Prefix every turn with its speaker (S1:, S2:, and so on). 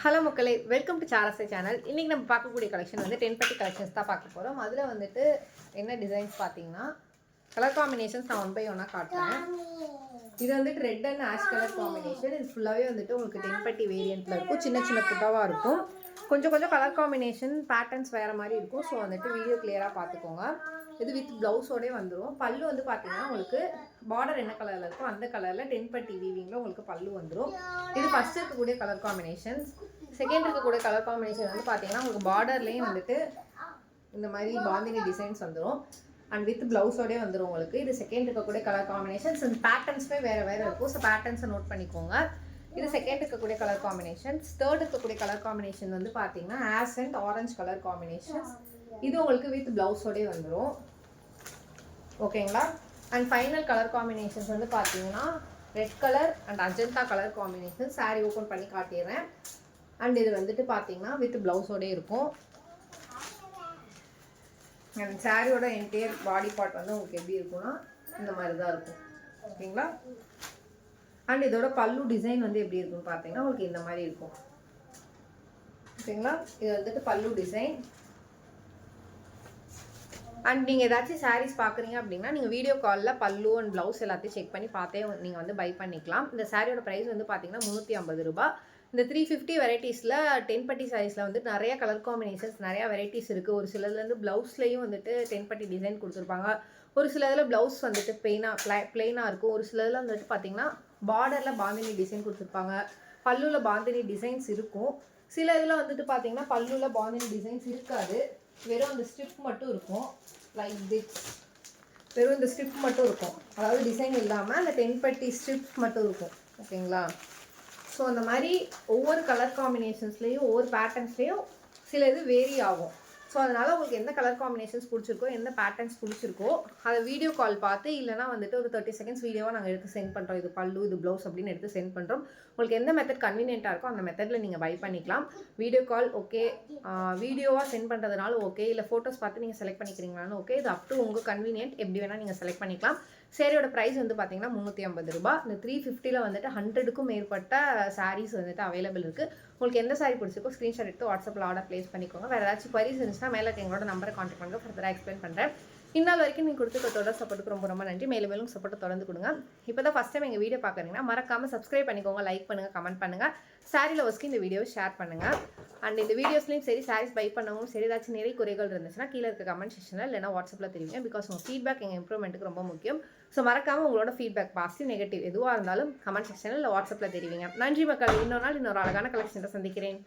S1: Hello மக்களே, welcome to சாரஸை channel. இன்றைக்கி நம்ம பார்க்கக்கூடிய கலெக்ஷன் வந்து 10 பட்டி கலெக்ஷன்ஸ் தான் பார்க்க போகிறோம். அதில் வந்துட்டு என்ன டிசைன்ஸ் பார்த்தீங்கன்னா கலர் காம்பினேஷன்ஸ் நான் 1 by 1 காட்டுறேன். இது வந்துட்டு red and ash colour combination. இது ஃபுல்லாகவே வந்துட்டு உங்களுக்கு 10 பட்டி வேரியண்ட்டில் இருக்கும். சின்ன சின்ன புட்டாவாக இருக்கும். கொஞ்சம் கலர் காம்பினேஷன் பேட்டர்ன்ஸ் வேறு மாதிரி இருக்கும். ஸோ வந்துட்டு வீடியோ கிளியராக பார்த்துக்கோங்க. இது வித் ப்ளவுஸோடே வந்துடும். பல்லு வந்து பார்த்தீங்கன்னா உங்களுக்கு பார்டர் என்ன கலரில் இருக்கோ அந்த கலரில் 10 பட்டி வீவிங்கில் உங்களுக்கு பல்லு வந்துடும். இது ஃபஸ்ட் இருக்கக்கூடிய கலர் காம்பினேஷன்ஸ். செகண்ட் இருக்கக்கூடிய கலர் காம்பினேஷன் வந்து பார்த்தீங்கன்னா உங்களுக்கு பார்டர்லேயும் வந்துட்டு இந்த மாதிரி பாந்தினி டிசைன்ஸ் வந்துடும். அண்ட் வித் ப்ளவுஸோடே வந்துடும் உங்களுக்கு. இது செகண்ட் இருக்கக்கூடிய கலர் காம்பினேஷன்ஸ். இந்த பேட்டர்ன்ஸுமே வேறு இருக்கும். ஸோ பேட்டர்ன்ஸை நோட் பண்ணிக்கோங்க. இது செகண்ட் இருக்கக்கூடிய கலர் காம்பினேஷன்ஸ். தேர்ட் இருக்கக்கூடிய கலர் காம்பினேஷன் வந்து பார்த்தீங்கன்னா ash and orange colour combinations. இது உங்களுக்கு வித் ப்ளவுஸோடே வந்துடும். ஓகேங்களா? அண்ட் ஃபைனல் கலர் காம்பினேஷன்ஸ் வந்து பார்த்தீங்கன்னா red colour and Ajanta colour combination. Sari open பண்ணி காட்டிடுறேன். அண்ட் இது வந்துட்டு பார்த்தீங்கன்னா வித் ப்ளவுஸோடே இருக்கும். அண்ட் சாரியோட என்டையர் பாடி பார்ட் வந்து உங்களுக்கு எப்படி இருக்குன்னா இந்த மாதிரி தான் இருக்கும். ஓகேங்களா? அண்ட் இதோட பல்லு டிசைன் வந்து எப்படி இருக்குன்னு பார்த்தீங்கன்னா உங்களுக்கு இந்த மாதிரி இருக்கும். ஓகேங்களா? இது வந்துட்டு பல்லு டிசைன். அண்ட் நீங்கள் ஏதாச்சும் சாரீஸ் பார்க்குறீங்க அப்படின்னா நீங்கள் வீடியோ காலில் பல்லு அண்ட் ப்ளவுஸ் எல்லாத்தையும் செக் பண்ணி பார்த்தே நீங்கள் வந்து பை பண்ணிக்கலாம். இந்த சாரியோட ப்ரைஸ் வந்து பார்த்தீங்கன்னா 350 ரூபா. இந்த 350 வெரைட்டிஸில் 10 பட்டி சாரீஸில் வந்து நிறைய கலர் காம்பினேஷன்ஸ் நிறையா வெரைட்டிஸ் இருக்குது. ஒரு சிலதுலேருந்து ப்ளவுஸ்லேயும் வந்துட்டு 10 பட்டி டிசைன் கொடுத்துருப்பாங்க. ஒரு சிலதில் ப்ளவுஸ் வந்துட்டு பிளெயினாக இருக்கும். ஒரு சிலதில் வந்துட்டு பார்த்தீங்கன்னா பார்டரில் பாந்தினி டிசைன் கொடுத்துருப்பாங்க. பல்லுவில் பாந்தினி டிசைன்ஸ் இருக்கும். சில இதில் வந்துட்டு பார்த்தீங்கன்னா பல்லுவில் பாந்தினி டிசைன்ஸ் இருக்காது. வெறும் அந்த ஸ்ட்ரிப் மட்டும் இருக்கும். லைக் திஸ் வெறும் இந்த ஸ்ட்ரிப் மட்டும் இருக்கும். அதாவது டிசைன் இல்லாமல் அந்த 10 பட்டி ஸ்ட்ரிப் மட்டும் இருக்கும். ஓகேங்களா? ஸோ அந்த மாதிரி ஒவ்வொரு கலர் காம்பினேஷன்ஸ்லேயும் ஒவ்வொரு பேட்டர்ன்ஸ்லேயும் சில இது வேரி ஆகும். ஸோ அதனால் உங்களுக்கு எந்த கலர் காம்பினேஷன்ஸ் பிடிச்சிருக்கோ எந்த பேட்டர்ன்ஸ் பிடிச்சிருக்கோ அதை வீடியோ கால் பார்த்து இல்லைனா வந்துட்டு ஒரு 30 செகண்ட்ஸ் வீடியோவாக நாங்கள் எடுத்து சென்ட் பண்ணுறோம். இது பல்லு இது ப்ளவுஸ் அப்படின்னு எடுத்து சென்ட் பண்ணுறோம். உங்களுக்கு எந்த மெத்தட் கன்வீனியண்ட்டாக இருக்கோ அந்த மெத்தடில் நீங்கள் பை பண்ணிக்கலாம். வீடியோ கால் ஓகே, வீடியோவாக சென்ட் பண்ணுறதுனால ஓகே, இல்லை ஃபோட்டோஸ் பார்த்து நீங்கள் செலக்ட் பண்ணிக்கிறீங்களாலும் ஓகே. இது அப் டு உங்கள் கன்வீனியன்ட், எப்படி வேணால் நீங்கள் செலக்ட் பண்ணிக்கலாம். சேரியோட ப்ரைஸ் வந்து பார்த்தீங்கன்னா 350 ரூபா. இந்த 350 வந்துட்டு 100க்கும் மேற்பட்ட சாரீஸ் வந்துட்டு அவைலபிள் இருக்குது. உங்களுக்கு எந்த சாரீ பிடிச்சிருக்கோ ஸ்க்ரீன்ஷாட் எடுத்து வாட்ஸ்அப்பில் ஆர்டர் ப்ளேஸ் பண்ணிக்கோங்க. வேறு ஏதாச்சும் குவரிஸ் இருந்துச்சுன்னா மேலே எங்களோட நம்பரை கான்டாக்ட் பண்ணுங்க. ஃபர்தராக எக்ஸ்பிளைன் பண்ணுறேன். இந்நாள் வரைக்கும் நீங்கள் கொடுத்துருக்க தொடர் சப்போர்ட்டுக்கு ரொம்ப நன்றி. மேலும் சப்போர்ட்டை தொடர்ந்து கொடுங்க. இப்போ தான் ஃபஸ்ட் டைம் எங்கள் வீடியோ பார்க்குறீங்கன்னா மறக்காமல் சப்ஸ்கிரைப் பண்ணிக்கோங்க, லைக் பண்ணுங்கள், கமெண்ட் பண்ணுங்கள். சாரீ லவர்ஸ்க்கு இந்த வீடியோவை ஷேர் பண்ணுங்கள். அண்ட் இந்த வீடியோஸ்லையும் சரி சாரீஸ் பை பண்ணவும் சரி ஏதாச்சும் நிறைய குறைகள் இருந்துச்சுன்னா கீழே இருக்க கமெண்ட் செக்ஷனில் இல்லைனா வாட்ஸ்அப்பில் தெரிவிங்க. பிகாஸ் உங்கள் ஃபீட்பேக் எங்கள் இம்ப்ரூவ்மெண்ட்டுக்கு ரொம்ப முக்கியம். ஸோ மறக்காமல் உங்களோட ஃபீட்பேக் பாசிட்டிவ் நெகட்டிவ் எதுவாக இருந்தாலும் கமெண்ட் செக்ஷனில் இல்லை வாட்ஸ்அப்பில் தெரிவிங்க. நன்றி மக்கள். இன்னொரு நாள் இன்னொரு அழகான கலெக்ஷனை சந்திக்கிறேன்.